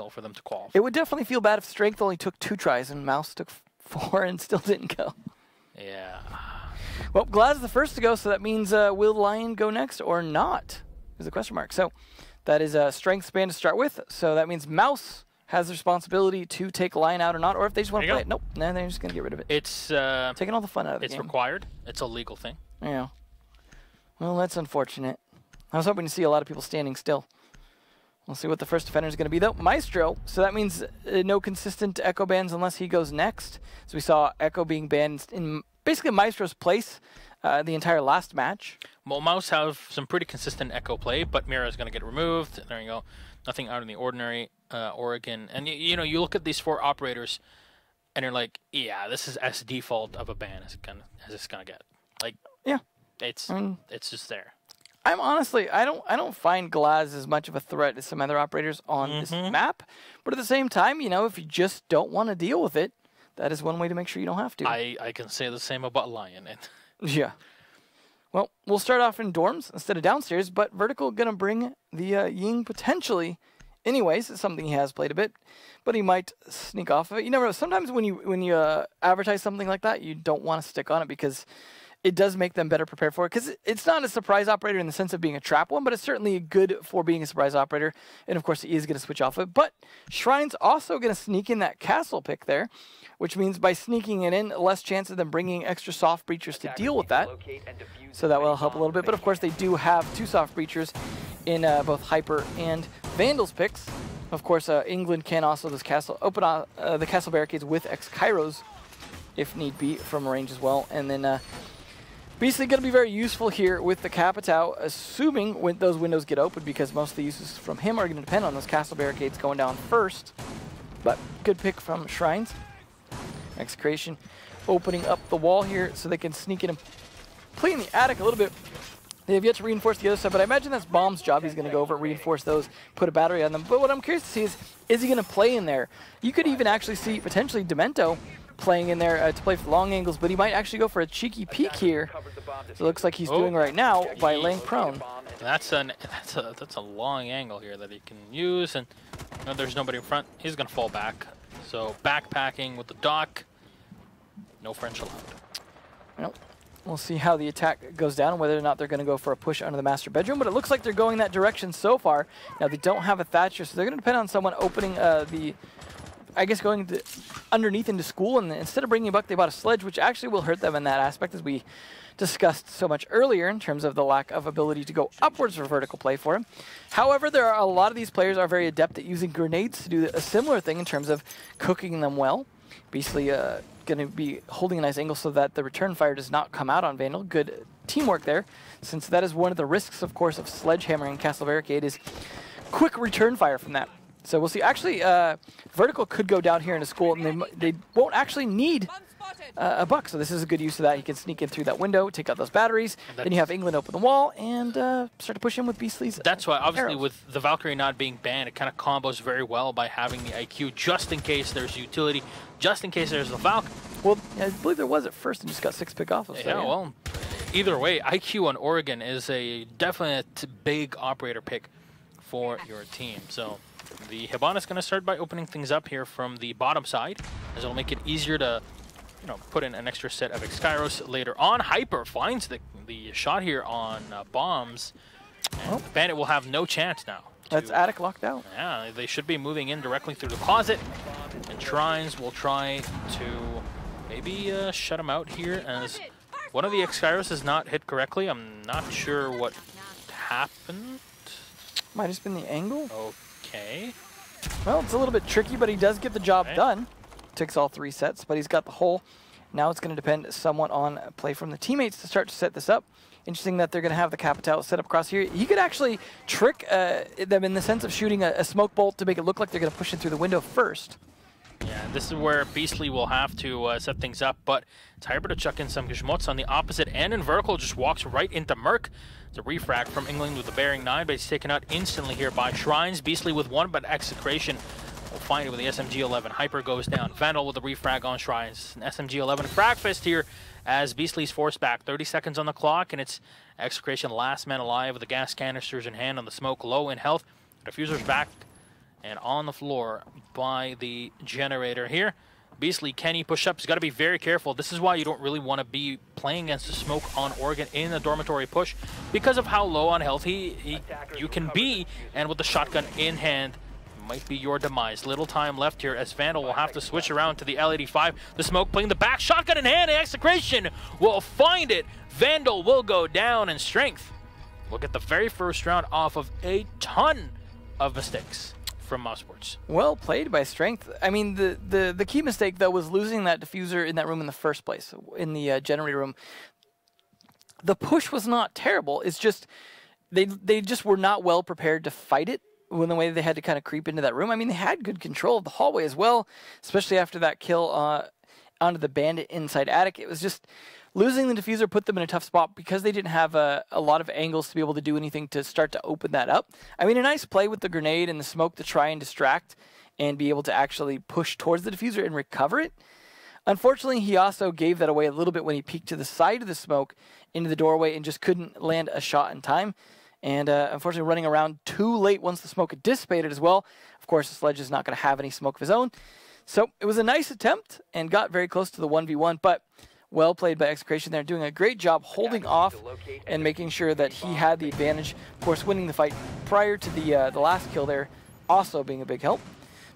for them to qualify. It would definitely feel bad if Strength only took 2 tries and Mouse took 4 and still didn't go. Yeah. Well, Glad is the first to go, so that means will Lion go next or not? Is a question mark. So that is Strength span to start with. So that means Mouse has the responsibility to take Lion out or not, or if they just want to play it. Nope, no, they're just going to get rid of it. It's taking all the fun out of the game. It's required. It's a legal thing. Yeah. Well, that's unfortunate. I was hoping to see a lot of people standing still. We'll see what the first defender is going to be, though. Maestro, so that means no consistent Echo bans unless he goes next. So we saw Echo being banned in basically Maestro's place the entire last match. Well, Mouse have some pretty consistent Echo play, but Mira is going to get removed. There you go. Nothing out of the ordinary. Oregon. And, you know, you look at these 4 operators, and you're like, yeah, this is as default of a ban as it's going to get. Like, yeah. It's just there. I'm honestly, I don't find Glaz as much of a threat as some other operators on this map. But at the same time, you know, if you just don't want to deal with it, that is one way to make sure you don't have to. I can say the same about Lion. Yeah. Well, we'll start off in dorms instead of downstairs, but Vertical going to bring the Ying potentially. Anyways, it's something he has played a bit, but he might sneak off of it. You never know. Sometimes when you advertise something like that, you don't want to stick on it because it does make them better prepared for it, because it's not a surprise operator in the sense of being a trap one, but it's certainly good for being a surprise operator. And of course, he is going to switch off it. But Shrine's also going to sneak in that castle pick there, which means by sneaking it in, less chance of them bringing extra soft breachers to deal with that. So that will help a little bit. But of course, they do have 2 soft breachers in both Hyper and Vandals picks. Of course, England can also open the castle barricades with X-Kairos if need be from range as well. And then Beastly going to be very useful here with the Capitao, assuming when those windows get open, because most of the uses from him are going to depend on those castle barricades going down first. But good pick from Shrines. Execration opening up the wall here so they can sneak in and play in the attic a little bit. They have yet to reinforce the other side, but I imagine that's Bomb's job. He's going to go over, reinforce those, put a battery on them. But what I'm curious to see is he going to play in there? You could even actually see potentially Demento playing in there to play for long angles, but he might actually go for a cheeky peek here. So it looks like he's doing right now by laying prone. That's a long angle here that he can use, and there's nobody in front. He's going to fall back. So backpacking with the dock. No French allowed. Nope. We'll see how the attack goes down, whether or not they're going to go for a push under the master bedroom, but it looks like they're going that direction so far. Now, they don't have a Thatcher, so they're going to depend on someone opening going underneath into school, and instead of bringing a buck, they bought a sledge, which actually will hurt them in that aspect, as we discussed so much earlier in terms of the lack of ability to go upwards for vertical play for him. However, there are a lot of these players are very adept at using grenades to do a similar thing in terms of cooking them well. Basically, going to be holding a nice angle so that the return fire does not come out on Vandal. Good teamwork there, since that is one of the risks, of course, of sledgehammering Castle Barricade is quick return fire from that. So we'll see. Actually, Vertical could go down here into school, and they won't actually need a buck. So this is a good use of that. He can sneak in through that window, take out those batteries. Then you have England open the wall and start to push in with Beastly's. That's why, obviously, arrows. with the Valkyrie not being banned, it kind of combos very well by having the IQ just in case there's utility, just in case there's the Valk. Well, I believe there was at first and just got 6 pick off of. So, yeah, well, either way, IQ on Oregon is a definite big operator pick for your team. So the Hibana is going to start by opening things up here from the bottom side, as it'll make it easier to put in an extra set of X-Kairos later on. Hyper finds the shot here on Bombs, and Bandit will have no chance now. That's attic locked out. Yeah, they should be moving in directly through the closet, and Shrines will try to maybe shut him out here, as one of the X-Kairos is not hit correctly. I'm not sure what happened. Might have just been the angle. Okay. Well, it's a little bit tricky, but he does get the job done. Takes all 3 sets, but he's got the hole. Now it's going to depend somewhat on play from the teammates to start to set this up. Interesting that they're going to have the Capitao set up across here. He could actually trick them in the sense of shooting a smoke bolt to make it look like they're going to push in through the window first. Yeah, this is where Beastly will have to set things up, but it's Hyper to chuck in some Gizmots on the opposite end, and Vertical just walks right into Merc. It's a refrag from England with the bearing 9, but he's taken out instantly here by Shrines. Beastly with 1, but Execration will find it with the SMG-11. Hyper goes down. Vandal with the refrag on Shrines. An SMG-11 frag fist here as Beastly's forced back. 30 seconds on the clock, and it's Execration last man alive with the gas canisters in hand on the smoke, low in health. Diffuser's back and on the floor by the generator here. Beastly, can he push up? He's got to be very careful. This is why you don't really want to be playing against the smoke on Oregon in the dormitory push, because of how low on health you can be, and with the shotgun in hand, might be your demise. Little time left here as Vandal will have to switch around to the L85. The smoke playing the back, shotgun in hand, and Execration will find it. Vandal will go down, and Strength will get the very first round off of a ton of mistakes from Mousesports. Well played by Strength. I mean, the key mistake, though, was losing that diffuser in that room in the first place, in the generator room. The push was not terrible. It's just they just were not well prepared to fight it when the way they had to kind of creep into that room. I mean, they had good control of the hallway as well, especially after that kill onto the bandit inside attic. It was just losing the diffuser put them in a tough spot because they didn't have a lot of angles to be able to do anything to start to open that up. I mean, a nice play with the grenade and the smoke to try and distract and be able to actually push towards the diffuser and recover it. Unfortunately, he also gave that away a little bit when he peeked to the side of the smoke into the doorway and just couldn't land a shot in time. And unfortunately, running around too late once the smoke had dissipated as well. Of course, the Sledge is not going to have any smoke of his own. So it was a nice attempt and got very close to the 1v1, but well played by Execration there, doing a great job holding off and making sure that he had the advantage. Of course, winning the fight prior to the last kill there, also being a big help.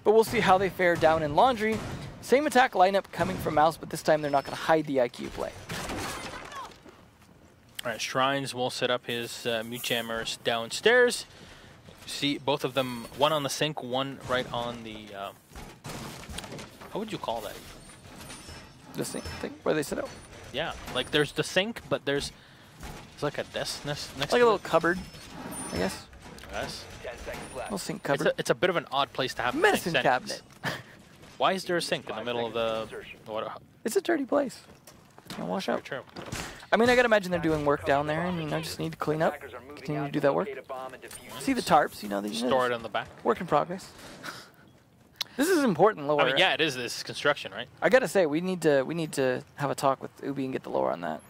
But we'll see how they fare down in Laundry. Same attack lineup coming from Mouz, but this time they're not going to hide the IQ play. All right, Shrines will set up his mute jammers downstairs. See both of them, one on the sink, one right on the, how would you call that? The sink thing where they sit out? Yeah, like there's the sink, but it's like a desk next like to a little cupboard, I guess. Yes. Little sink cupboard. It's a bit of an odd place to have a medicine sink cabinet. Why is there a sink in the middle of the water? It's a dirty place. Can't wash out. True. I mean, I gotta imagine they're doing work down there, and just need to clean up, continue to do that work. See the tarps, they Store it on the back. Work in progress. This is important, lower. I mean, yeah, it is. This is construction, right? I gotta say, we need to have a talk with Ubi and get the lower on that.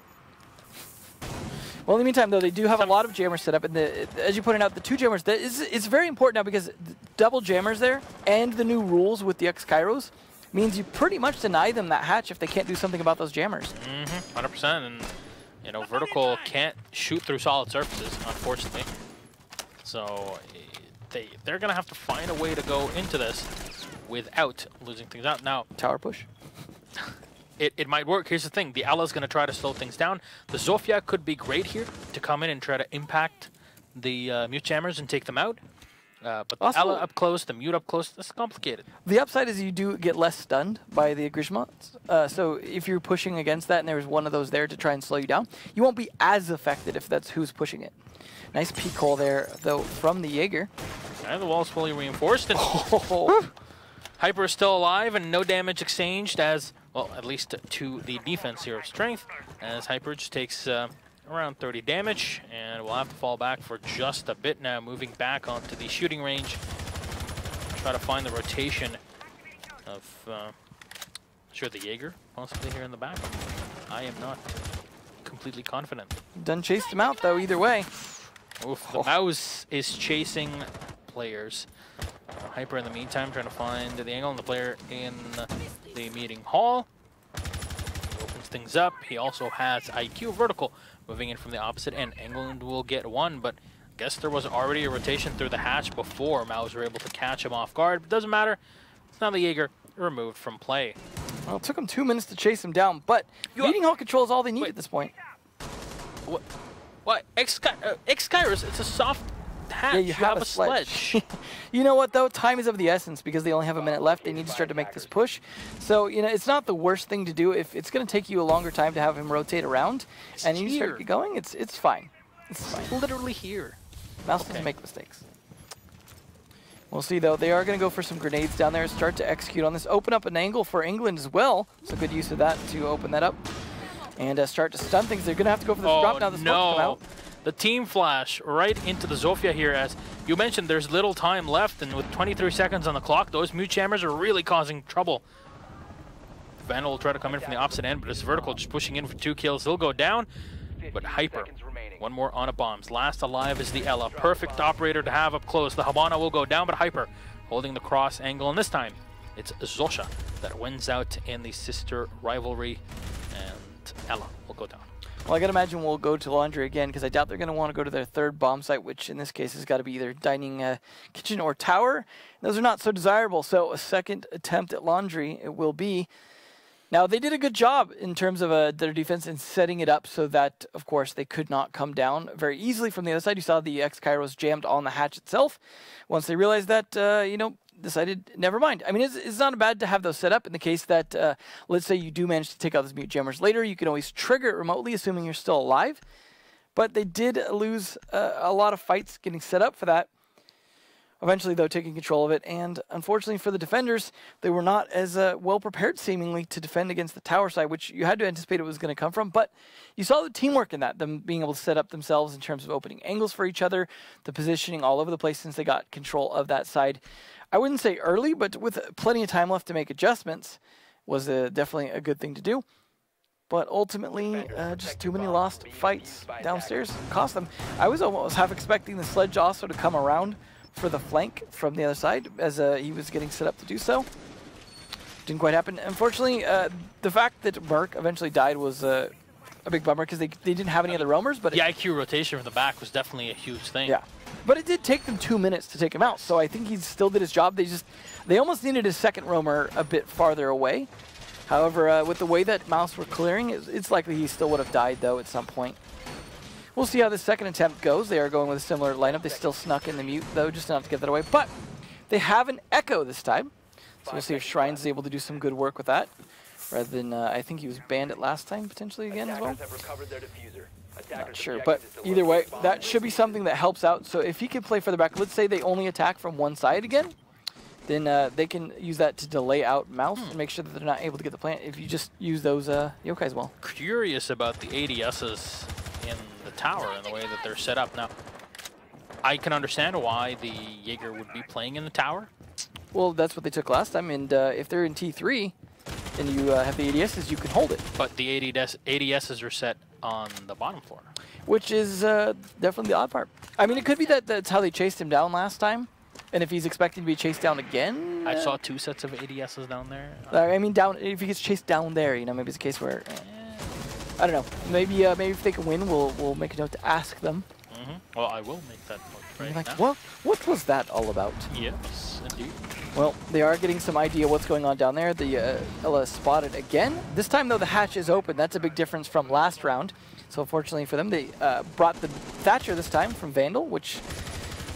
Well, in the meantime, though, they do have a lot of jammers set up, and as you pointed out, the two jammers. It's very important now because double jammers there and the new rules with the X-Kairos means you pretty much deny them that hatch if they can't do something about those jammers. 100%, and Vertical can't shoot through solid surfaces, unfortunately. So they're gonna have to find a way to go into this without losing things out. Now, tower push. It might work. Here's the thing. The Ella's going to try to slow things down. The Zofia could be great here to come in and try to impact the mute jammers and take them out. But the Also, Ella up close, the mute up close, that's complicated. The upside is you do get less stunned by the Grishmots. So if you're pushing against that and there's one of those there to try and slow you down, you won't be as affected if that's who's pushing it. Nice peek hole there, though, from the Jaeger. And the wall's fully reinforced. And Hyper is still alive and no damage exchanged as, well, at least to the defense here of Strength, as Hyper just takes around 30 damage, and we'll have to fall back for just a bit now, moving back onto the shooting range. Try to find the rotation of, sure, the Jaeger, possibly here in the back. I am not completely confident. Done chased him out, though, either way. Oof, the Mouz is chasing players. Hyper in the meantime trying to find the angle and the player in the meeting hall. He opens things up. He also has IQ Vertical moving in from the opposite end. England will get one, but I guess there was already a rotation through the hatch before Mouz were able to catch him off guard. But doesn't matter. It's now the Jaeger removed from play. Well, it took him 2 minutes to chase him down, but meeting hall control is all they need at this point. What? X-Kairos, it's a soft hatch. Yeah, you have a sledge. You know what, though? Time is of the essence because they only have a minute left. They need to start to make this push. So, it's not the worst thing to do. If it's going to take you a longer time to have him rotate around and you start going, it's fine. It's fine. It's literally here. Mouse doesn't make mistakes. We'll see, though. They are going to go for some grenades down there, start to execute on this. Open up an angle for England as well. So good use of that to open that up. And start to stun things. They're going to have to go for this drop now. The smoke's come out. The team flash right into the Zofia here. As you mentioned, there's little time left, and with 23 seconds on the clock, those mute jammers are really causing trouble. Vandal will try to come in from the opposite end, but it's Vertical just pushing in for 2 kills. He'll go down, but Hyper, one more on a bombs. Last alive is the Ella. Perfect operator to have up close. The Habana will go down, but Hyper holding the cross angle, and this time it's Zosha that wins out in the sister rivalry, and Ella will go down. Well, I gotta imagine we'll go to laundry again, because I doubt they're gonna want to go to their third bomb site, which in this case has got to be either dining kitchen or tower. Those are not so desirable, so a second attempt at laundry it will be. Now, they did a good job in terms of their defense in setting it up so that, of course, they could not come down very easily from the other side. You saw the X-Kairos jammed on the hatch itself. Once they realized that, decided, never mind. I mean, it's not bad to have those set up in the case that, let's say you do manage to take out those mute jammers later. You can always trigger it remotely, assuming you're still alive. But they did lose a lot of fights getting set up for that. Eventually, though, taking control of it, and unfortunately for the defenders, they were not as well prepared, seemingly, to defend against the tower side, which you had to anticipate it was going to come from. But you saw the teamwork in that, them being able to set up themselves in terms of opening angles for each other, the positioning all over the place since they got control of that side. I wouldn't say early, but with plenty of time left to make adjustments, was definitely a good thing to do. But ultimately, just too many lost fights downstairs cost them. I was almost half expecting the sledge also to come around for the flank from the other side as he was getting set up to do so. Didn't quite happen. Unfortunately, the fact that Merc eventually died was a big bummer because they didn't have any other roamers. But the IQ rotation from the back was definitely a huge thing. Yeah, but it did take them 2 minutes to take him out, so I think he still did his job. They almost needed a second roamer a bit farther away. However, with the way that Mouse were clearing, it's likely he still would have died though at some point. We'll see how the second attempt goes. They are going with a similar lineup. They still snuck in the mute, though, just enough to get that away. But they have an Echo this time. So we'll see if Shrines is able to do some good work with that. Rather than, I think he was banned it last time, potentially, again, as well. Not sure. But either way, that should be something that helps out. So if he can play further back, let's say they only attack from one side again, then they can use that to delay out Mouse and make sure that they're not able to get the plant if you just use those yokai as well. Curious about the ADSs in the tower and the way that they're set up. Now, I can understand why the Jaeger would be playing in the tower. Well, that's what they took last time, and if they're in T3 and you have the ADSs, you can hold it. But the ADSs are set on the bottom floor. Which is definitely the odd part. I mean, it could be that that's how they chased him down last time, and if he's expecting to be chased down again... I saw 2 sets of ADSs down there. I mean, if he gets chased down there, maybe it's a case where... I don't know. Maybe if they can win, we'll make a note to ask them. Well, I will make that note right now. Well, what was that all about? Yes, indeed. Well, they are getting some idea what's going on down there. The Ella is spotted again. This time, though, the hatch is open. That's a big difference from last round. So, fortunately for them, they brought the Thatcher this time from Vandal, which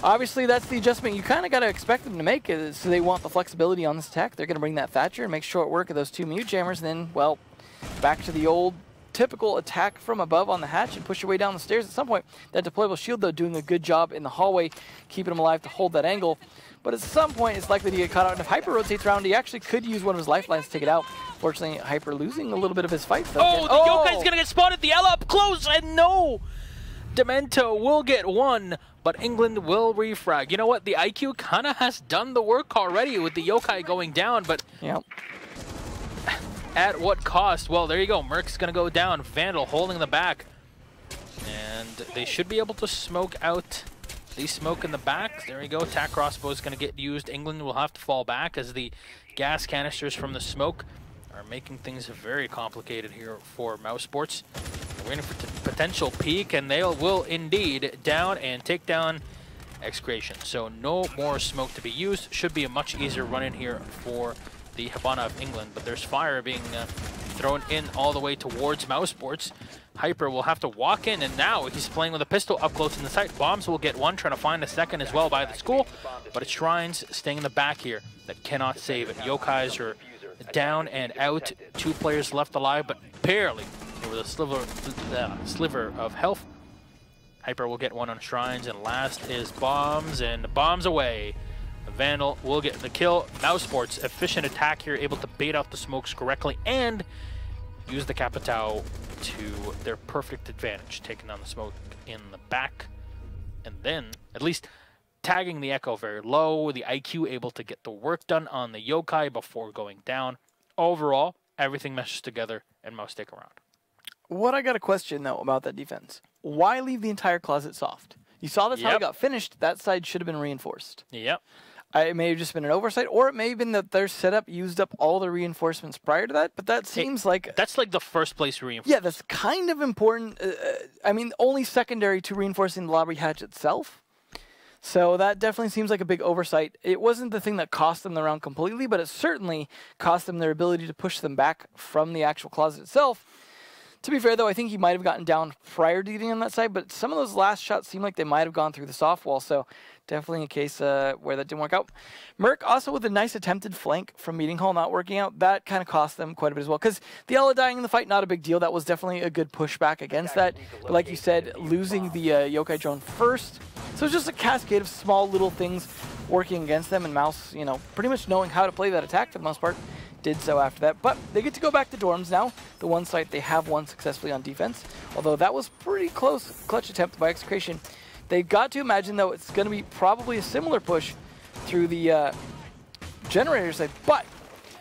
obviously that's the adjustment you kind of got to expect them to make. So they want the flexibility on this attack. They're going to bring that Thatcher and make short work of those 2 mute jammers. And then, well, back to the old typical attack from above on the hatch and push your way down the stairs. At some point, that deployable shield, though, doing a good job in the hallway, keeping him alive to hold that angle. But at some point, it's likely to get caught out. And if Hyper rotates around, he actually could use one of his lifelines to take it out. Fortunately, Hyper losing a little bit of his fight, though. Oh, the Yokai's going to get spotted. The Ella up close, and no! Demento will get one, but England will refrag. You know what? The IQ kind of has done the work already with the Yokai going down, but... Yep. At what cost? Well, there you go. Merc's going to go down. Vandal holding the back. And they should be able to smoke out the smoke in the back. There you go. Attack crossbow is going to get used. England will have to fall back as the gas canisters from the smoke are making things very complicated here for Mousesports. We're waiting for potential peak, and they will indeed down and take down Excretion. So no more smoke to be used. Should be a much easier run in here for the Habana of England, but there's fire being thrown in all the way towards Mousesports. Hyper will have to walk in, and now he's playing with a pistol up close in the sight. Bombs will get one, trying to find a second as well by the school, but it's Shrines staying in the back here that cannot save it. Yokais are down and out. 2 players left alive, but barely. There was a sliver of health. Hyper will get one on Shrines, and last is Bombs, and Bombs away. Vandal will get the kill. Mousesports, efficient attack here, able to bait out the smokes correctly and use the Capitao to their perfect advantage, taking down the smoke in the back. And then, at least tagging the Echo very low, the IQ able to get the work done on the Yokai before going down. Overall, everything meshes together, and Mouse stick around. What I got a question, though, about that defense. Why leave the entire closet soft? You saw that's how it got finished. That side should have been reinforced. Yep. It may have just been an oversight, or it may have been that their setup used up all the reinforcements prior to that, but that seems like... That's like the first place reinforcement. Yeah, that's kind of important. I mean, only secondary to reinforcing the lobby hatch itself. So that definitely seems like a big oversight. It wasn't the thing that cost them the round completely, but it certainly cost them their ability to push them back from the actual closet itself. To be fair, though, I think he might have gotten down prior to getting on that side, but some of those last shots seem like they might have gone through the soft wall, so definitely a case where that didn't work out. Merc also with a nice attempted flank from Meeting Hall not working out. That kind of cost them quite a bit as well, because the Ella dying in the fight, not a big deal. That was definitely a good pushback against that. But like you said, losing the Yokai drone first. So it's just a cascade of small little things working against them, and Mouse, you know, pretty much knowing how to play that attack for the most part, did so after that. But they get to go back to dorms now. The one site they have won successfully on defense, although that was pretty close clutch attempt by Execration. They've got to imagine, though, it's going to be probably a similar push through the generator side. But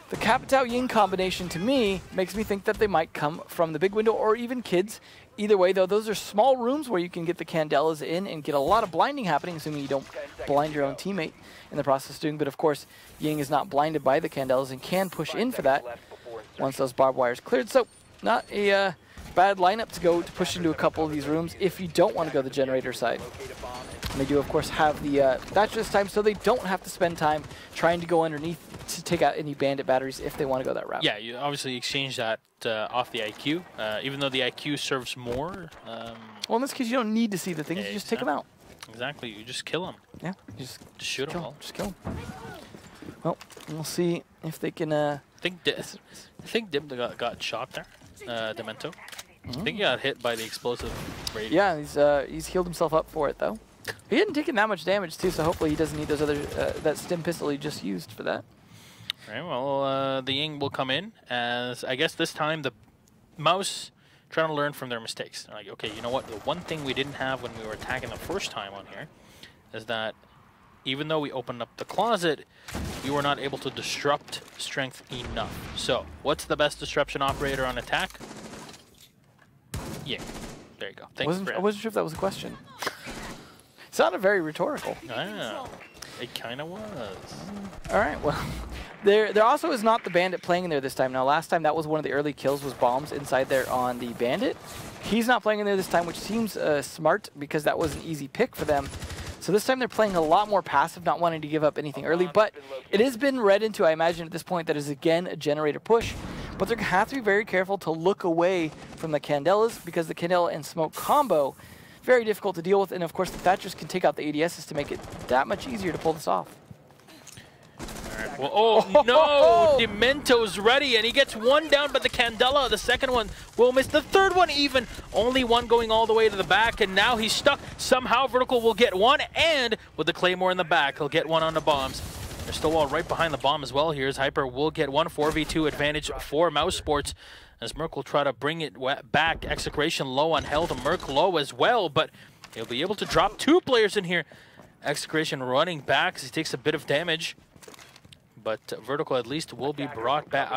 the Capitao Ying combination, to me, makes me think that they might come from the big window or even kids. Either way, though, those are small rooms where you can get the Candelas in and get a lot of blinding happening, assuming you don't blind your own teammate in the process of doing. But of course, Ying is not blinded by the Candelas and can push in for that once those barbed wires cleared. So not a bad lineup to go to push into a couple of these rooms if you don't want to go the generator side. And they do, of course, have the thatch this time, so they don't have to spend time trying to go underneath to take out any bandit batteries if they want to go that route. Yeah, you obviously exchange that off the IQ, even though the IQ serves more. Well, in this case, you don't need to see the things, you just take them out. Exactly, you just kill them. Yeah, you just shoot them all. Just kill them. Well, we'll see if they can... I think Dim got shot there, Demento. I think he got hit by the explosive rate. Yeah, he's healed himself up for it, though. He hadn't taken that much damage, too, so hopefully he doesn't need those other that stim pistol he just used for that. All right, well, the Ying will come in, as I guess this time the Mouse trying to learn from their mistakes. They're like, okay, you know what? The one thing we didn't have when we were attacking the first time on here is that even though we opened up the closet, we were not able to disrupt strength enough. So, what's the best disruption operator on attack? Ying. There you go. Thanks for I wasn't sure if that was a question. Sounded very rhetorical. Ah, it kind of was. All right, well, there also is not the bandit playing in there this time. Now, last time that was one of the early kills, was bombs inside there on the bandit. He's not playing in there this time, which seems smart because that was an easy pick for them. So this time they're playing a lot more passive, not wanting to give up anything early. But it has been read into, I imagine at this point, that is again a generator push. But they're going to have to be very careful to look away from the Candelas, because the Candela and smoke combo, very difficult to deal with. And of course, the Thatchers can take out the ADSs to make it that much easier to pull this off. Well, oh no! Demento's ready, and he gets one down, but the Candela, the second one, will miss. The third one even, only one going all the way to the back, and now he's stuck. Somehow Vertical will get one, and with the Claymore in the back, he'll get one on the bombs. There's still all right behind the bomb as well. Here's Hyper will get one 4v2 advantage for Mousesports, as Merc will try to bring it back. Execration low on health, Merc low as well, but he'll be able to drop two players in here. Execration running back as he takes a bit of damage. But Vertical at least will be brought back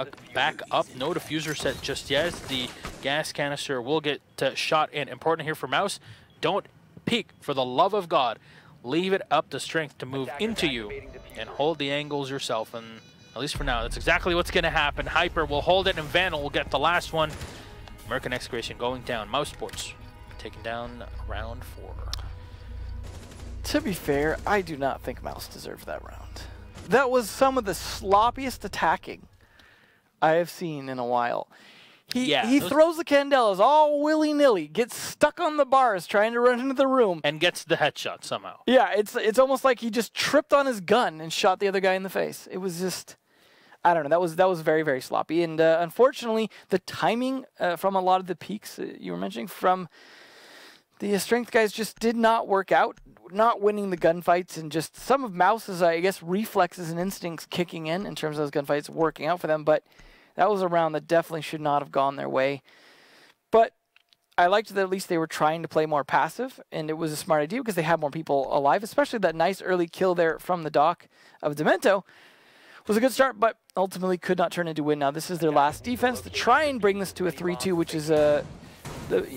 up. No diffuser set just yet. The gas canister will get shot in. Important here for Mouse. Don't peek, for the love of God. Leave it up to Strength to move into you and hold the angles yourself. And at least for now, that's exactly what's going to happen. Hyper will hold it, and Vandal will get the last one. Merc and Execration going down. Mousesports taking down round 4. To be fair, I do not think Mouse deserved that round. That was some of the sloppiest attacking I have seen in a while. He throws the Candelas all willy-nilly, gets stuck on the bars trying to run into the room. And gets the headshot somehow. Yeah, it's almost like he just tripped on his gun and shot the other guy in the face. It was just, I don't know, that was very, very sloppy. And unfortunately, the timing from a lot of the peaks you were mentioning from the Strength guys just did not work out. Not winning the gunfights, and just some of Mouse's, I guess, reflexes and instincts kicking in terms of those gunfights working out for them. But that was a round that definitely should not have gone their way. But I liked that at least they were trying to play more passive, and it was a smart idea because they had more people alive, especially that nice early kill there from the dock of Demento was a good start, but ultimately could not turn into win. Now this is their last defense to try and bring this to a 3-2, which is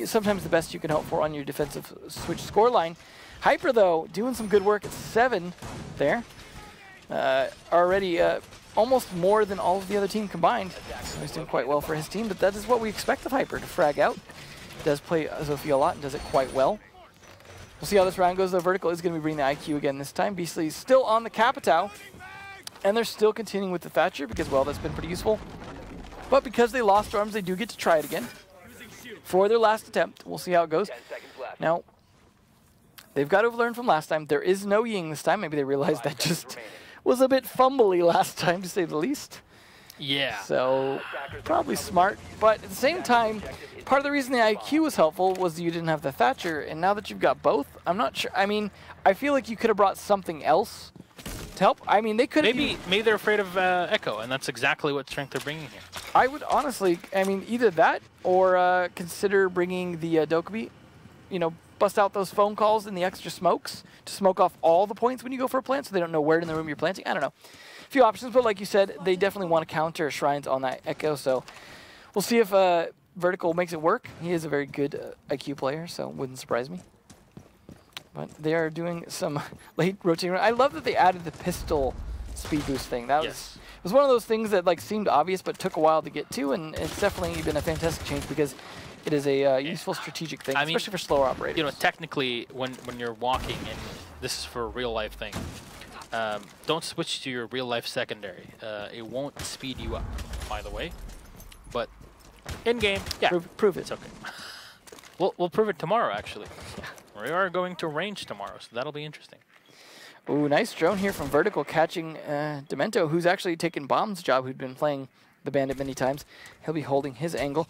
sometimes the best you can hope for on your defensive switch scoreline. Hyper, though, doing some good work at 7 there. already almost more than all of the other team combined. So he's doing quite well for his team, but that is what we expect of Hyper, to frag out. Does play Zofia a lot and does it quite well. We'll see how this round goes, though. Vertical is going to be bringing the IQ again this time. Beastly's still on the Capitao, and they're still continuing with the Thatcher because, well, that's been pretty useful. But because they lost arms, they do get to try it again for their last attempt. We'll see how it goes. Now, they've got to have learned from last time. There is no Ying this time. Maybe they realized that just was a bit fumbly last time, to say the least. Yeah. So, probably smart. But at the same time, part of the reason the IQ was helpful was you didn't have the Thatcher, and now that you've got both, I'm not sure. I mean, I feel like you could have brought something else to help. I mean, they could have... Maybe they're afraid of Echo, and that's exactly what strength they're bringing here. I would honestly, I mean, either that or consider bringing the Dokkaebi, you know, bust out those phone calls and the extra smokes to smoke off all the points when you go for a plant so they don't know where in the room you're planting. I don't know. A few options, but like you said, they definitely want to counter Shrines on that Echo, so we'll see if Vertical makes it work. He is a very good IQ player, so wouldn't surprise me. But they are doing some late rotating. I love that they added the pistol speed boost thing. That was one of those things that like seemed obvious but took a while to get to, and it's definitely been a fantastic change because it is a useful strategic thing, especially for slower operators. You know, technically, when you're walking, and this is for a real life thing, don't switch to your real life secondary. It won't speed you up, by the way. But in game, yeah, prove it. It's okay. We'll prove it tomorrow, actually. Yeah. We are going to range tomorrow, so that'll be interesting. Ooh, nice drone here from Vertical, catching Demento, who's actually taken Bomb's job, who'd been playing the Bandit many times. He'll be holding his angle.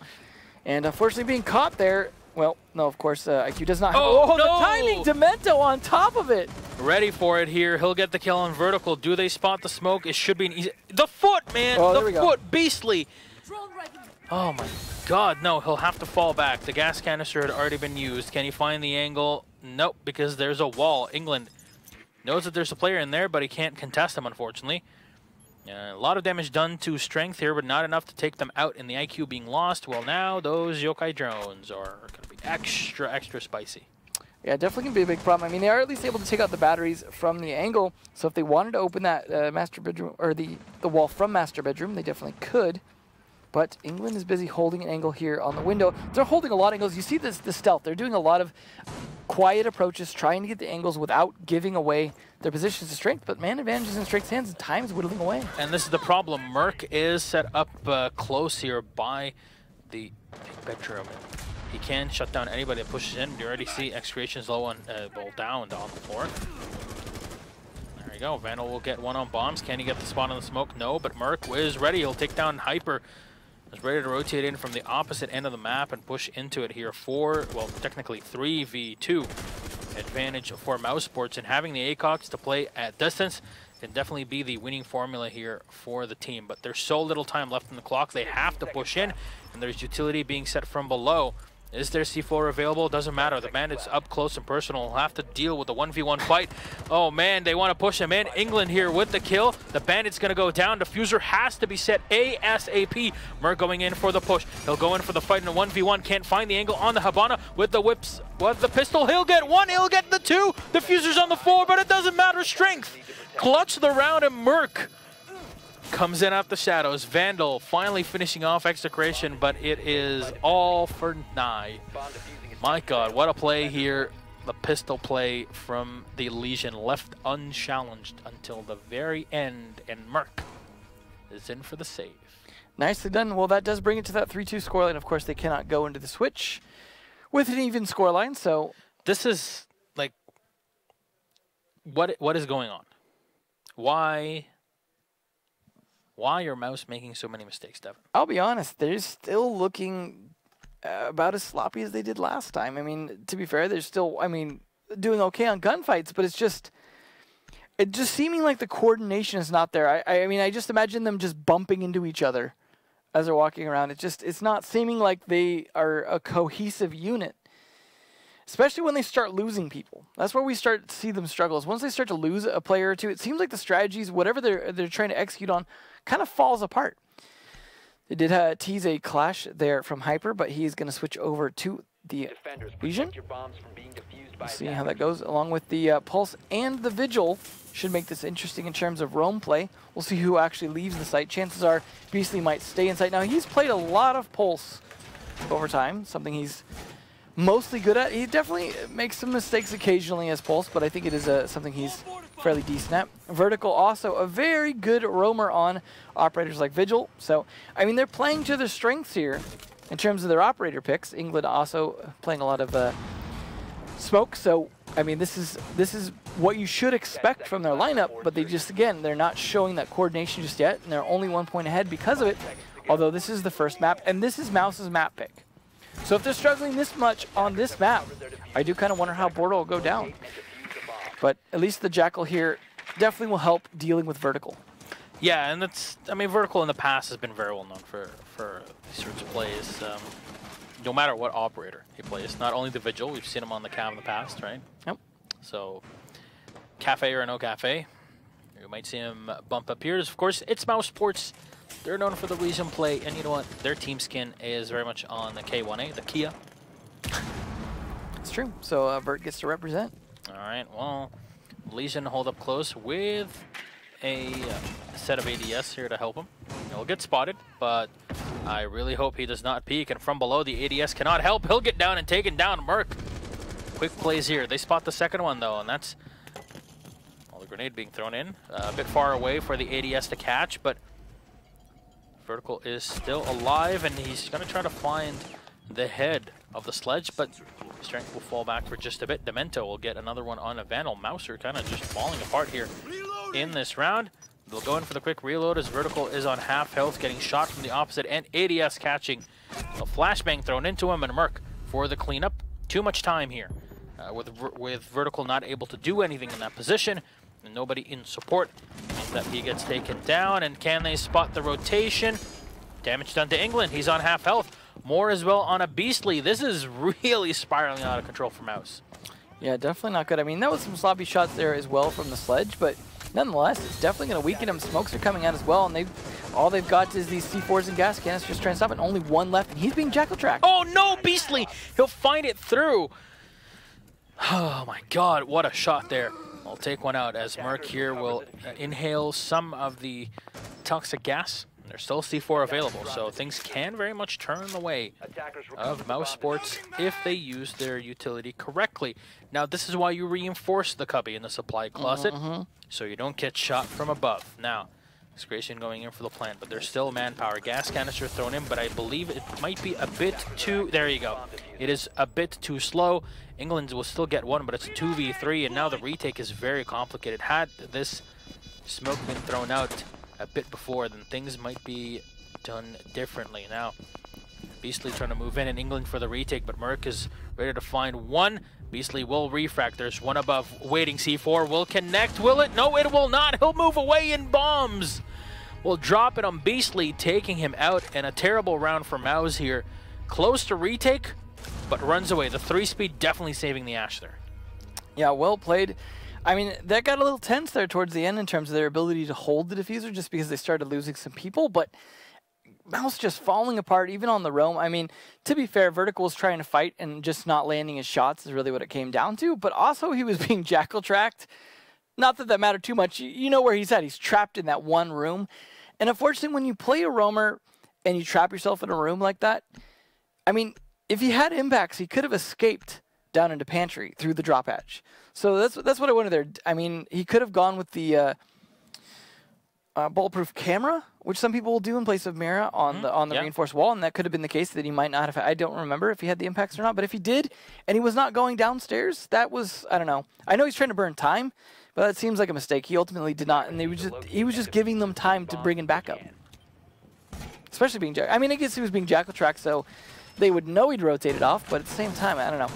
And unfortunately being caught there, well, no, of course, IQ does not have... Oh, no! The timing! Demento on top of it! Ready for it here. He'll get the kill on Vertical. Do they spot the smoke? It should be an easy... The foot, man! Oh, the foot! Beastly! Oh my god, no, he'll have to fall back. The gas canister had already been used. Can he find the angle? Nope, because there's a wall. England knows that there's a player in there, but he can't contest him, unfortunately. A lot of damage done to Strength here, but not enough to take them out, and the IQ being lost. Well, now those yokai drones are going to be extra spicy. Yeah, definitely going to be a big problem. I mean, they are at least able to take out the batteries from the angle, so if they wanted to open that master bedroom, or the wall from master bedroom, they definitely could. But England is busy holding an angle here on the window. They're holding a lot of angles. You see this stealth. They're doing a lot of quiet approaches, trying to get the angles without giving away their positions to Strength. But man advantages in Strength's hands, and time is whittling away. And this is the problem. Merc is set up close here by the bedroom. He can shut down anybody that pushes in. You already see X-Creation's low on, down on the floor. There you go. Vandal will get one on bombs. Can he get the spot on the smoke? No, but Merc is ready. He'll take down Hyper. Is ready to rotate in from the opposite end of the map and push into it here. Well, technically 3v2 advantage for Mousesports, and having the ACOGs to play at distance can definitely be the winning formula here for the team. But there's so little time left in the clock, they have to push in, and there's utility being set from below. Is there C4 available? Doesn't matter. The Bandits up close and personal will have to deal with the 1v1 fight. Oh man, they want to push him in. England here with the kill. The Bandit's going to go down. Diffuser has to be set ASAP. Merc going in for the push. He'll go in for the fight in a 1v1. Can't find the angle on the Habana with the whips. With the pistol, he'll get one. He'll get the two. Diffuser's on the floor, but it doesn't matter. Strength clutch the round, and Merc comes in out the shadows. Vandal finally finishing off Execration, but it is all for Nye. My god, what a play here. The pistol play from the Legion left unchallenged until the very end, and Merc is in for the save. Nicely done. Well, that does bring it to that 3-2 scoreline. Of course, they cannot go into the switch with an even scoreline, so... This is, like, what is going on? Why are Mouse making so many mistakes, Devin? I'll be honest, they're still looking about as sloppy as they did last time. I mean, to be fair, they're still, I mean, doing okay on gunfights, but it's just seeming like the coordination is not there. I mean, I just imagine them just bumping into each other as they're walking around. It's not seeming like they are a cohesive unit. Especially when they start losing people. That's where we start to see them struggle. Is once they start to lose a player or two, it seems like the strategies, whatever they're trying to execute on, kind of falls apart. They did tease a clash there from Hyper, but he's going to switch over to the Legion. We'll see how that goes, along with the Pulse and the Vigil. should make this interesting in terms of roam play. We'll see who actually leaves the site. Chances are Beastly might stay in site. Now, he's played a lot of Pulse over time, something he's mostly good at. He definitely makes some mistakes occasionally as Pulse, but I think it is something he's fairly decent at. Vertical also a very good roamer on operators like Vigil. So, I mean, they're playing to their strengths here in terms of their operator picks. England also playing a lot of smoke. So, I mean, this is what you should expect from their lineup, but they just, again, they're not showing that coordination just yet, and they're only 1 point ahead because of it, although this is the first map, and this is Mouse's map pick. So if they're struggling this much on this map, I do kind of wonder how Bordeaux will go down. But at least the Jackal here definitely will help dealing with Vertical. Yeah, and that's, I mean, Vertical in the past has been very well known for these sorts of plays. No matter what operator he plays, not only the Vigil, we've seen him on the cam in the past, right? Yep. So, Cafe or no Cafe, you might see him bump up here. Of course, it's Mousesports. They're known for the Legion play, and you know what? Their team skin is very much on the K1A, the Kia. It's true. So Vert gets to represent. All right, well, Legion hold up close with a set of ADS here to help him. He'll get spotted, but I really hope he does not peek, and from below the ADS cannot help. He'll get down and taken down. Merc. Quick plays here. They spot the second one, though, and that's well, the grenade being thrown in. A bit far away for the ADS to catch, but Vertical is still alive, and he's going to try to find the head of the sledge, but Strength will fall back for just a bit. Demento will get another one on a Vandal. Mouser kind of just falling apart here in this round. They'll go in for the quick reload as Vertical is on half health, getting shot from the opposite, and ADS catching a flashbang thrown into him, and Merc for the cleanup. Too much time here with Vertical not able to do anything in that position, and nobody in support. Means that he gets taken down, and can they spot the rotation? Damage done to England. He's on half health. More as well on a Beastly. This is really spiraling out of control for Mouz. Yeah, definitely not good. I mean, that was some sloppy shots there as well from the sledge, but nonetheless, it's definitely going to weaken him. Smokes are coming out as well, and all they've got is these C4s and gas cannons just trying to stop it. Only one left, and he's being jackal-tracked. Oh, no, Beastly! He'll find it through. Oh, my God, what a shot there. I'll take one out as Merc here will inhale some of the toxic gas. There's still C4 available, so things can very much turn the way of Mousesports if they use their utility correctly. Now, this is why you reinforce the cubby in the supply closet, so you don't get shot from above. Now, Excretion going in for the plant, but there's still manpower. Gas canister thrown in, but I believe it might be a bit too... There you go. It is a bit too slow. England will still get one, but it's a 2v3, and now the retake is very complicated. Had this smoke been thrown out a bit before, then things might be done differently. Now, Beastly trying to move in, and England for the retake, but Merc is ready to find one. Beastly will refract. There's one above waiting. C4 will connect. Will it? No, it will not. He'll move away, and bombs will drop it on Beastly, taking him out, and a terrible round for Mouz here. Close to retake, but runs away. The 3-speed definitely saving the Ash there. Yeah, well played. I mean, that got a little tense there towards the end in terms of their ability to hold the diffuser just because they started losing some people, but Mouz just falling apart even on the roam. I mean, to be fair, Vertical was trying to fight and just not landing his shots is really what it came down to, but also he was being jackal-tracked. Not that that mattered too much. You know where he's at. He's trapped in that one room. And unfortunately, when you play a roamer and you trap yourself in a room like that, I mean, if he had impacts, he could have escaped down into pantry through the drop hatch. So that's what I wanted there. I mean, he could have gone with the bulletproof camera, which some people will do in place of Mira on the reinforced wall, and that could have been the case that he might not have. I don't remember if he had the impacts or not, but if he did, and he was not going downstairs, that was, I don't know. I know he's trying to burn time, but that seems like a mistake. He ultimately did not, and he was just giving them time to bring in backup. Especially being I mean, I guess he was being jackal-tracked, so they would know he'd rotate it off, but at the same time, I don't know.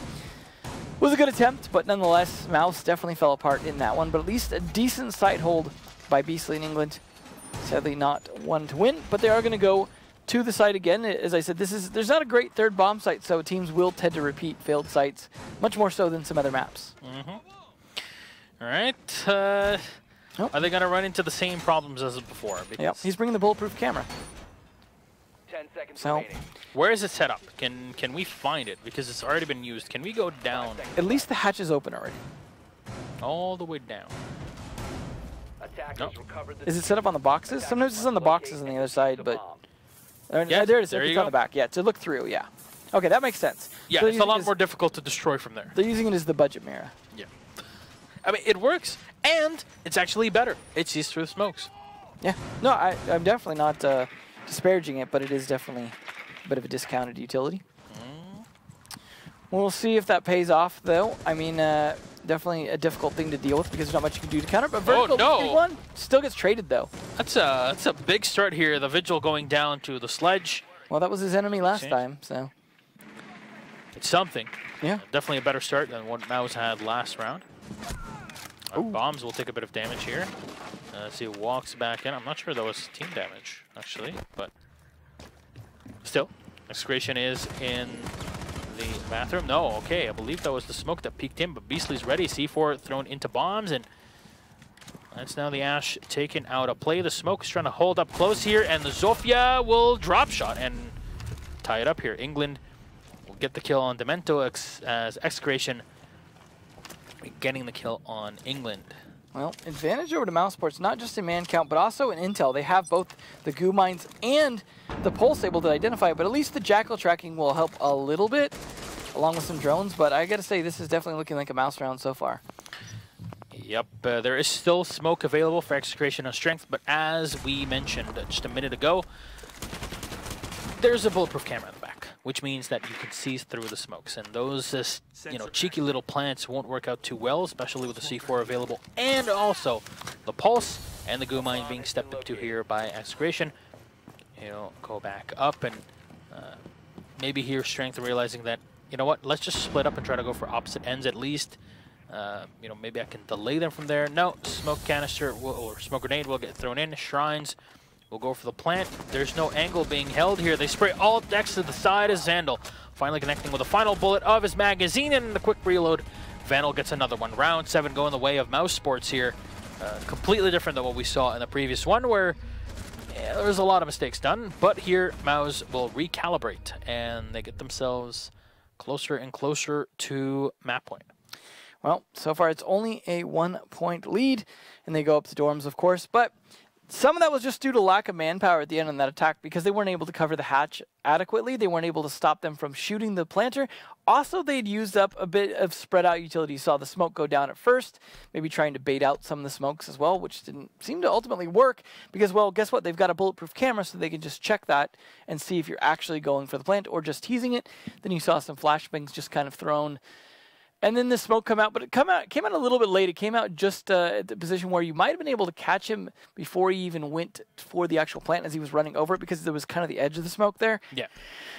It was a good attempt, but nonetheless, Mouz definitely fell apart in that one, but at least a decent side hold by Beastly in England. Sadly not one to win, but they are going to go to the site again. As I said, there's not a great third bomb site, so teams will tend to repeat failed sites, much more so than some other maps. All right. Are they going to run into the same problems as before? Yep, he's bringing the bulletproof camera. 10 seconds So, remaining. Where is it set up? Can we find it? Because it's already been used. Can we go down? at least the hatch is open already. All the way down. Attackers recovered the Is it set up on the boxes? Sometimes it's on the boxes on the other side, but Yeah, there it is. there It's you on go. the back. Yeah, to look through. Yeah. Okay, that makes sense. Yeah, So it's a they're lot using more it difficult to destroy from there. they're using it as the budget mirror. Yeah. I mean, it works, and it's actually better. It sees through the smokes. Yeah. No, I'm definitely not disparaging it, but it is definitely a bit of a discounted utility. We'll see if that pays off, though. I mean, definitely a difficult thing to deal with because there's not much you can do to counter. But Vertical, no. big one, still gets traded, though. That's a big start here. The Vigil going down to the sledge. Well, that was his enemy last Change. time, so. It's something. Yeah. Definitely a better start than what Mouz had last round. Ooh. Bombs will take a bit of damage here. Let's see, walks back in. I'm not sure that was team damage, actually, but still. Excretion is in the bathroom. No, okay, I believe that was the smoke that peeked in, but Beastly's ready. C4 thrown into bombs, and that's now the Ash taken out of play. The smoke's trying to hold up close here, and the Zofia will drop shot and tie it up here. England will get the kill on Demento as Excretion getting the kill on England. Well, advantage over to Mousesports, not just in man count, but also in intel. They have both the goo mines and the pulse able to identify it, but at least the Jackal tracking will help a little bit, along with some drones. But I gotta say, this is definitely looking like a Mouse round so far. Yep, there is still smoke available for Excretion on Strength, but as we mentioned just a minute ago, there's a bulletproof camera in the back, which means that you can see through the smokes, and those cheeky little plants won't work out too well, especially with the C4 available, and also the pulse and the goo mine being stepped into here by Excretion. He'll go back up, and maybe here Strength realizing that, you know what, let's just split up and try to go for opposite ends at least. Maybe I can delay them from there. No, smoke canister or smoke grenade will get thrown in. Shrines will go for the plant. There's no angle being held here. They spray all decks to the side as Zandal finally connecting with a final bullet of his magazine, and the quick reload. Vandal gets another one. Round 7 going the way of Mousesports here. Completely different than what we saw in the previous one, where there was a lot of mistakes done. But here, Mouz will recalibrate, and they get themselves closer and closer to map point. Well, so far it's only a 1-point lead, and they go up to dorms, of course, but some of that was just due to lack of manpower at the end of that attack because they weren't able to cover the hatch adequately. They weren't able to stop them from shooting the planter. Also, they'd used up a bit of spread out utility. You saw the smoke go down at first, maybe trying to bait out some of the smokes as well, which didn't seem to ultimately work because, well, guess what? They've got a bulletproof camera, so they can just check that and see if you're actually going for the plant or just teasing it. Then you saw some flashbangs just kind of thrown. And then the smoke come out, but it came out a little bit late. It came out just at the position where you might have been able to catch him before he even went for the actual plant as he was running over it, because there was kind of the edge of the smoke there. Yeah.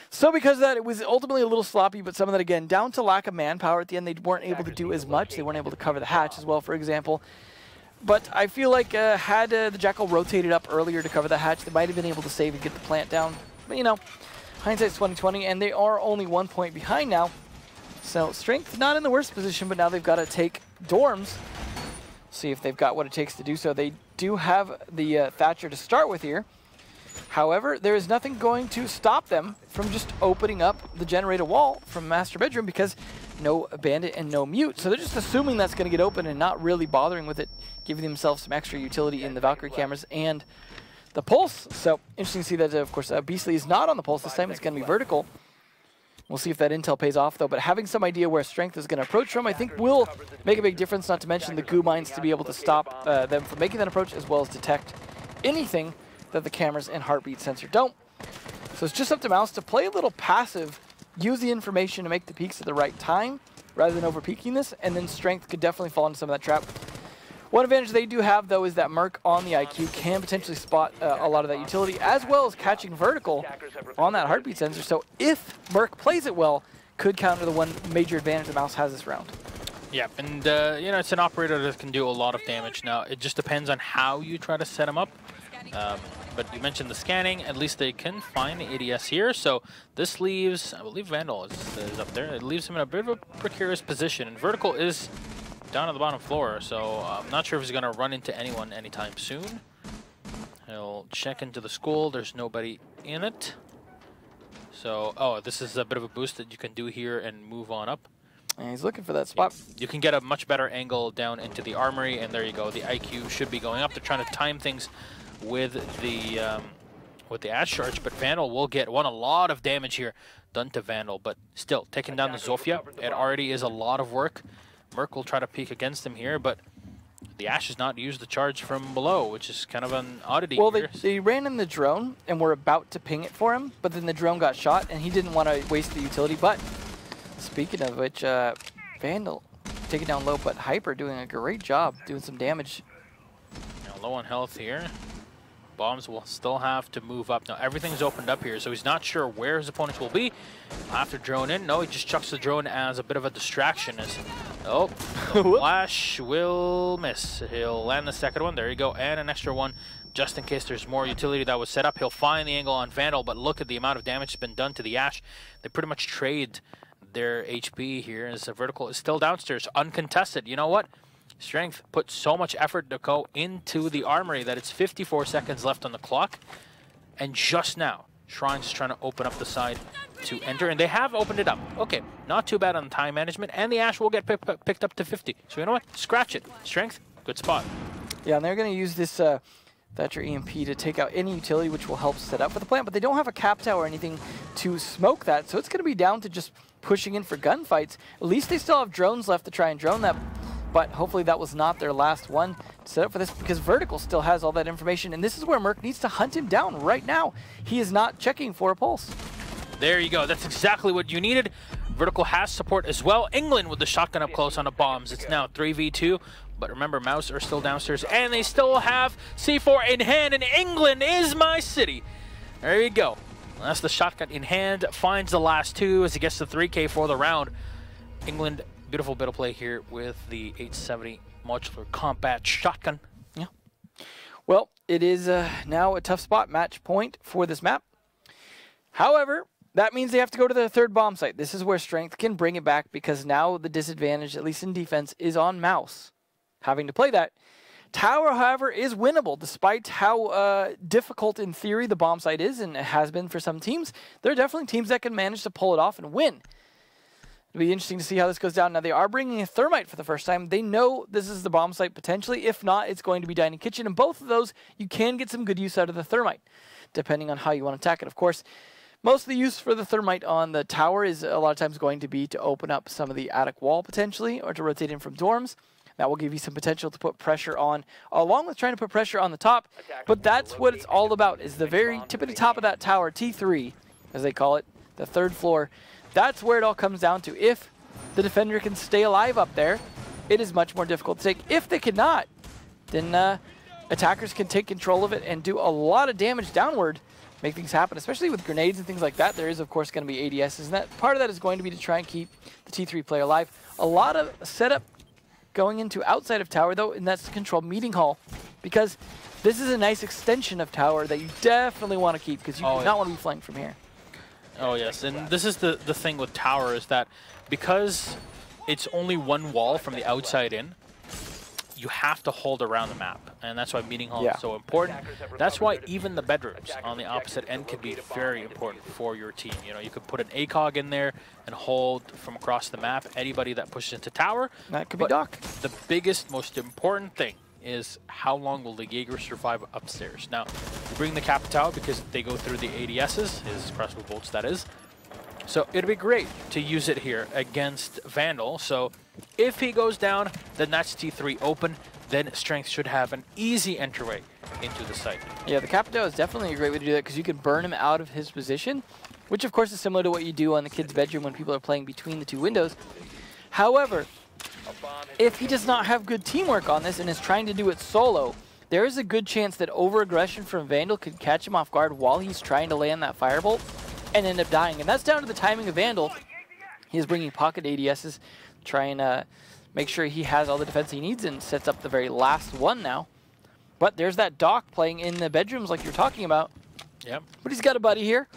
So because of that, it was ultimately a little sloppy, but some of that, again, down to lack of manpower at the end. They weren't able to do as much. They weren't able to cover the hatch as well, for example. But I feel like had the Jackal rotated up earlier to cover the hatch, they might have been able to save and get the plant down. But, you know, hindsight's 20/20, and they are only 1 point behind now. So Strength not in the worst position, but now they've got to take dorms. See if they've got what it takes to do so. They do have the Thatcher to start with here. However, there is nothing going to stop them from just opening up the generator wall from master bedroom because no bandit and no mute. So they're just assuming that's going to get open and not really bothering with it, giving themselves some extra utility in the Valkyrie cameras and the pulse. So interesting to see that, of course, Beastly is not on the pulse this time. It's going to be vertical. We'll see if that intel pays off, though. But having some idea where Strength is going to approach from, I think will make a big difference, not to mention the goo mines to be able to stop them from making that approach, as well as detect anything that the cameras and heartbeat sensor don't. So it's just up to Mouz to play a little passive, use the information to make the peaks at the right time, rather than over-peaking this, and then Strength could definitely fall into some of that trap. One advantage they do have, though, is that Merc on the IQ can potentially spot a lot of that utility, as well as catching vertical on that heartbeat sensor. So if Merc plays it well, could counter the one major advantage the Mouse has this round. Yeah, and it's an operator that can do a lot of damage. Now, it just depends on how you try to set him up. But you mentioned the scanning. At least they can find the ADS here. So this leaves, I believe Vandal is up there. It leaves him in a bit of a precarious position. And vertical is down on the bottom floor, so I'm not sure if he's going to run into anyone anytime soon. He'll check into the school. There's nobody in it. So, this is a bit of a boost that you can do here and move on up. And he's looking for that spot. You can get a much better angle down into the armory, and there you go. The IQ should be going up. They're trying to time things with the Ash charge, but Vandal will get a lot of damage here done to Vandal, but still, taking down the Zofia, it already is a lot of work. Merc will try to peek against him here, but the Ash has not used the charge from below, which is kind of an oddity Well, here. they ran in the drone and were about to ping it for him, but then the drone got shot, and he didn't want to waste the utility. But speaking of which, Vandal taking down low, but Hyper doing a great job, doing some damage. Now, low on health here. Bombs will still have to move up. Now, everything's opened up here, so he's not sure where his opponents will be. He'll have to drone in. No, he just chucks the drone as a bit of a distraction. Oh, flash will miss. He'll land the second one. There you go. And an extra one just in case there's more utility that was set up. He'll find the angle on Vandal, but look at the amount of damage that's been done to the Ash. They pretty much trade their HP here as the vertical is still downstairs, uncontested. You know what? Strength put so much effort to go into the armory that it's 54 seconds left on the clock. And just now, Shrine's is trying to open up the side to enter, and they have opened it up. Okay, not too bad on time management, and the Ash will get picked up to 50. So you know what? Scratch it. Strength, good spot. Yeah, and they're going to use this Thatcher EMP to take out any utility, which will help set up for the plant, but they don't have a cap tower or anything to smoke that, so it's going to be down to just pushing in for gunfights. At least they still have drones left to try and drone that. But hopefully that was not their last one to set up for this, because Vertical still has all that information, and this is where Merc needs to hunt him down right now. He is not checking for a pulse. There you go. That's exactly what you needed. Vertical has support as well. England with the shotgun up close on the bombs. It's now 3v2, but remember, Mouz are still downstairs, and they still have C4 in hand, and England is my city. There you go. That's the shotgun in hand. Finds the last two as he gets the 3K for the round. England, beautiful bit of play here with the 870 modular combat shotgun. Yeah. Well, it is now a tough spot, match point for this map. However, that means they have to go to their third bomb site. This is where Strength can bring it back, because now the disadvantage, at least in defense, is on Mouse having to play that. Tower, however, is winnable, despite how difficult in theory the bomb site is, and it has been for some teams. There are definitely teams that can manage to pull it off and win. It'll be interesting to see how this goes down. Now, they are bringing a thermite for the first time. They know this is the bomb site potentially. If not, it's going to be dining kitchen. And both of those, you can get some good use out of the thermite, depending on how you want to attack it. Of course, most of the use for the thermite on the tower is a lot of times going to be to open up some of the attic wall potentially, or to rotate in from dorms. That will give you some potential to put pressure on, along with trying to put pressure on the top. But that's what it's all about, is the very tippity top of that tower, T3, as they call it, the third floor. That's where it all comes down to. If the defender can stay alive up there, it is much more difficult to take. If they cannot, then attackers can take control of it and do a lot of damage downward, make things happen, especially with grenades and things like that. There is, of course, going to be ADSs, and that part of that is going to be to try and keep the T3 player alive. A lot of setup going into outside of tower, though, and that's the controlled meeting hall, because this is a nice extension of tower that you definitely want to keep, because you do not want to be flanked from here. Oh, yes, and this is the thing with tower, is that because it's only one wall from the outside in, you have to hold around the map, and that's why meeting hall is so important. That's why even the bedrooms on the opposite end can be very important for your team. You know, you could put an ACOG in there and hold from across the map anybody that pushes into tower. That could be Doc. The biggest, most important thing is how long will the Jaeger survive upstairs. Now, you bring the Capitao because they go through the ADSs, his crossbow bolts that is. So it'd be great to use it here against Vandal. So if he goes down, then that's T3 open. Then Strength should have an easy entryway into the site. Yeah, the Capitao is definitely a great way to do that, because you can burn him out of his position, which of course is similar to what you do on the kid's bedroom when people are playing between the two windows. However, if he does not have good teamwork on this and is trying to do it solo, there is a good chance that over-aggression from Vandal could catch him off guard while he's trying to land that firebolt and end up dying. And that's down to the timing of Vandal. He is bringing pocket ADSs, trying to make sure he has all the defense he needs, and sets up the very last one now. But there's that Doc playing in the bedrooms like you're talking about. Yep. But he's got a buddy here.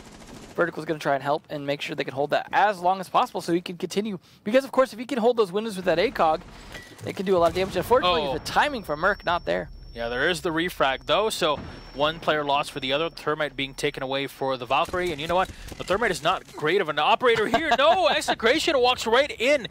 Vertical's going to try and help and make sure they can hold that as long as possible so he can continue. Because, of course, if he can hold those windows with that ACOG, it can do a lot of damage. Unfortunately, the timing for Merc not there. Yeah, there is the refrag, though, so one player lost for the other. Thermite being taken away for the Valkyrie. And you know what? The Thermite is not great of an operator here. No, Execration walks right in.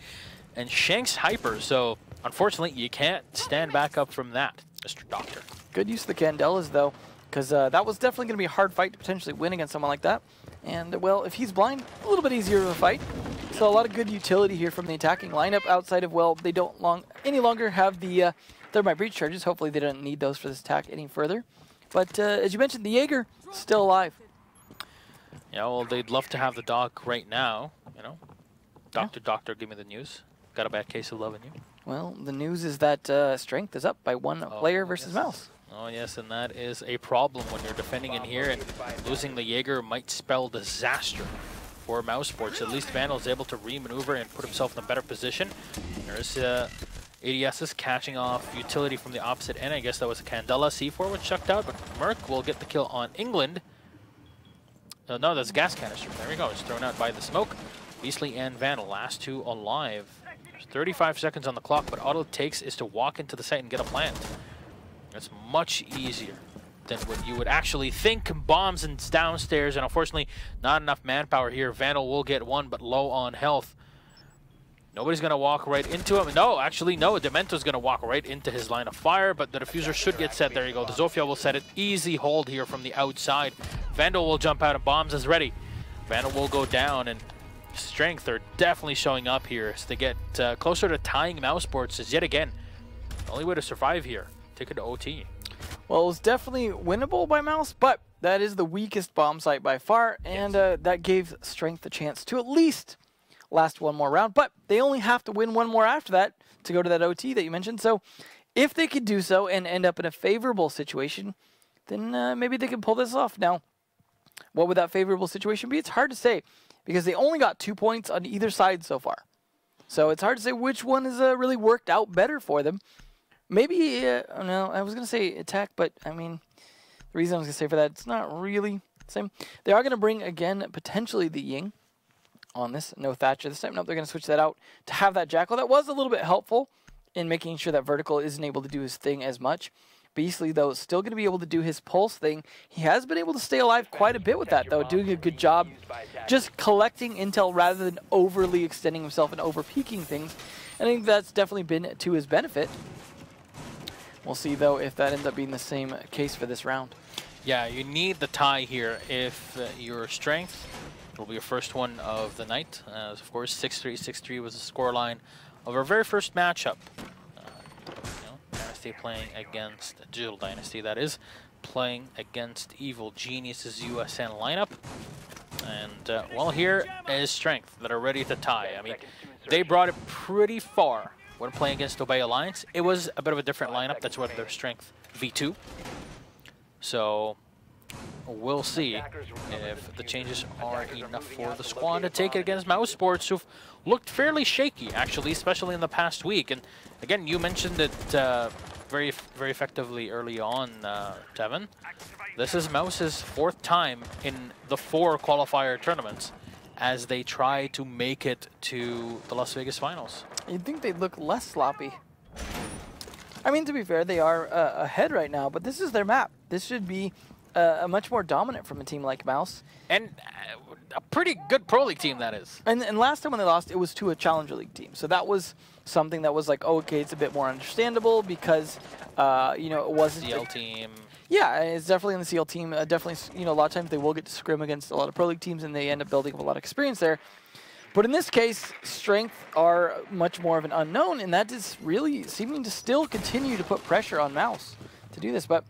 and Shank's hyper, so unfortunately you can't stand back up from that, Mr. Doctor. Good use of the Candelas, though, because that was definitely going to be a hard fight to potentially win against someone like that. And, well, if he's blind, a little bit easier of a fight. So a lot of good utility here from the attacking lineup outside of, well, they don't any longer have the Thermite Breach charges. Hopefully they don't need those for this attack any further. But as you mentioned, the Jaeger still alive. Yeah, well, they'd love to have the dog right now, you know. Doctor, give me the news. Got a bad case of loving you. Well, the news is that Strength is up by one player versus Mouse. Oh, yes, and that is a problem when you're defending in here, and losing the Jaeger might spell disaster for Mousesports. At least Vandal is able to re-maneuver and put himself in a better position. There's ADSs catching off utility from the opposite end. I guess that was a Candela. C4 was chucked out, but Merc will get the kill on England. No, that's gas canister. There we go. It's thrown out by the smoke. Beastly and Vandal, last two alive. There's 35 seconds on the clock, but all it takes is to walk into the site and get a plant. It's much easier than what you would actually think. Bombs and downstairs, and unfortunately not enough manpower here. Vandal will get one, but low on health. Nobody's going to walk right into him. No, actually, no. Demento's going to walk right into his line of fire, but the diffuser should get set. There you go. The Zofia will set it. Easy hold here from the outside. Vandal will jump out, and Bombs is ready. Vandal will go down, and Strength are definitely showing up here as they get closer to tying Mousesports. As yet again, the only way to survive here. Take it to OT. Well, it was definitely winnable by Mouse, but that is the weakest bomb site by far, and that gave Strength a chance to at least last one more round. But they only have to win one more after that to go to that OT that you mentioned. So if they could do so and end up in a favorable situation, then maybe they can pull this off. Now, what would that favorable situation be? It's hard to say because they only got 2 points on either side so far. So it's hard to say which one has really worked out better for them. Maybe, no, I was going to say attack, but I mean, the reason I was going to say for that, it's not really the same. They are going to bring, again, potentially the Ying on this. No Thatcher this time. Nope, they're going to switch that out to have that Jackal. That was a little bit helpful in making sure that Vertical isn't able to do his thing as much. Beastly, though, is still going to be able to do his pulse thing. He has been able to stay alive quite a bit with that, though, doing a good job just collecting intel rather than overly extending himself and over-peaking things. And I think that's definitely been to his benefit. We'll see, though, if that ends up being the same case for this round. Yeah, you need the tie here if your Strength. It'll be your first one of the night. Of course, 6-3, 6-3 was the scoreline of our very first matchup. Dynasty playing against Digital Dynasty, that is, playing against Evil Genius's USN lineup. And, well, here is Strength that are ready to tie. I mean, they brought it pretty far. When playing against Obey Alliance, it was a bit of a different lineup. That's what their Strength V2. So we'll see if the changes are enough for the squad to take it against Mousesports, who've looked fairly shaky, actually, especially in the past week. And again, you mentioned it very effectively early on, Tevin. This is Mouse's fourth time in the 4 qualifier tournaments as they try to make it to the Las Vegas finals. You'd think they'd look less sloppy. I mean, to be fair, they are ahead right now, but this is their map. This should be a much more dominant from a team like Mouse. And a pretty good Pro League team, that is. And last time when they lost, it was to a Challenger League team. So that was something that was like, oh, okay, it's a bit more understandable because, you know, it wasn't... CL team. Yeah, it's definitely in the CL team. Definitely, you know, a lot of times they will get to scrim against a lot of Pro League teams and they end up building up a lot of experience there. But in this case, Strength are much more of an unknown, and that is really seeming to still continue to put pressure on Mouse to do this. But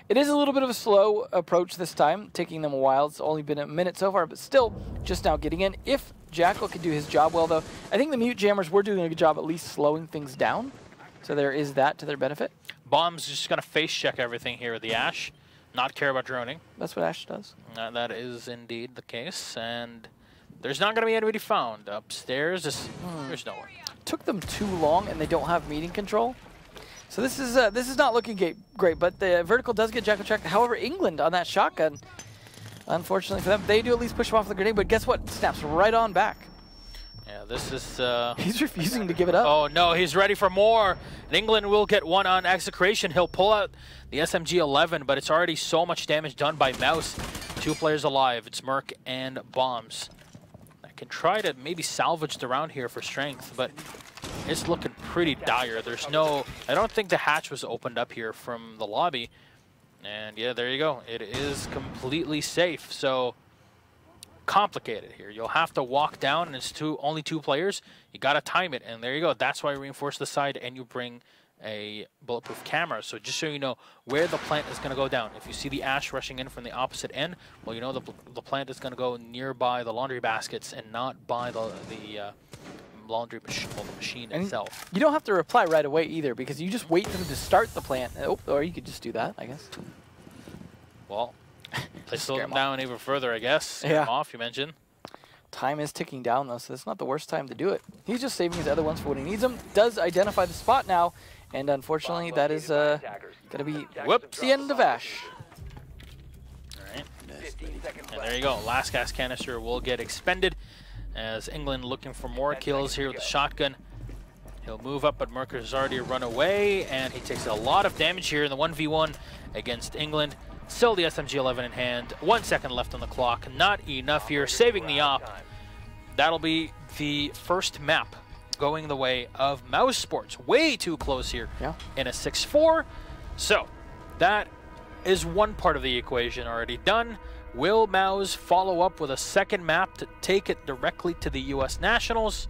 it is a little bit of a slow approach this time, taking them a while. It's only been a minute so far, but still just now getting in. If Jackal can do his job well, though, I think the Mute Jammers were doing a good job at least slowing things down. So there is that to their benefit. Bomb's just going to face check everything here with the Ash, not care about droning. That's what Ash does. That is indeed the case, and there's not going to be anybody found. Upstairs, there's no one. Took them too long, and they don't have meeting control. So this is not looking great, but the Vertical does get Jackal checked. However, England on that shotgun, unfortunately for them, they do at least push him off the grenade, but guess what? Snaps right on back. Yeah, this is... He's refusing to give it up. Oh, no, he's ready for more. England will get one on Execration. He'll pull out the SMG-11, but it's already so much damage done by Mouse. 2 players alive. It's Merc and Bombs. I can try to maybe salvage the round here for Strength, but it's looking pretty dire. There's no, I don't think the hatch was opened up here from the lobby. And yeah, there you go. It is completely safe. So complicated here. You'll have to walk down, and it's only two players. You got to time it, and there you go. That's why you reinforce the side, and you bring a bulletproof camera. So just so you know where the plant is going to go down. If you see the ash rushing in from the opposite end, well, you know the plant is going to go nearby the laundry baskets and not by the laundry machine and itself. You don't have to reply right away either, because you just wait for them to start the plant. Oh, or you could just do that, I guess. Well, they slow them down even further, I guess. Scare them off, you mentioned. Time is ticking down, though, so it's not the worst time to do it. He's just saving his other ones for when he needs them. Does identify the spot now, and unfortunately, that is going to be the end of Ash. All right. And there you go. Last gas canister will get expended as England looking for more kills here with the shotgun. He'll move up, but Merker has already run away, and he takes a lot of damage here in the 1v1 against England. Still the SMG-11 in hand. 1 second left on the clock. Not enough here. Saving the op. That'll be the first map going the way of Mousesports. Way too close here in a 6-4. So that is one part of the equation already done. Will Mouz follow up with a second map to take it directly to the US Nationals?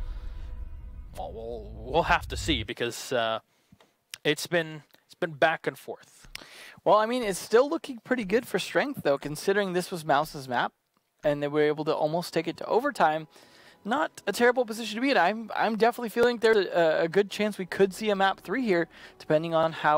Well, we'll have to see, because it's been back and forth. Well, I mean, it's still looking pretty good for Strength, though, considering this was Mouse's map, and they were able to almost take it to overtime. Not a terrible position to be in. I'm definitely feeling there's a good chance we could see a map 3 here, depending on how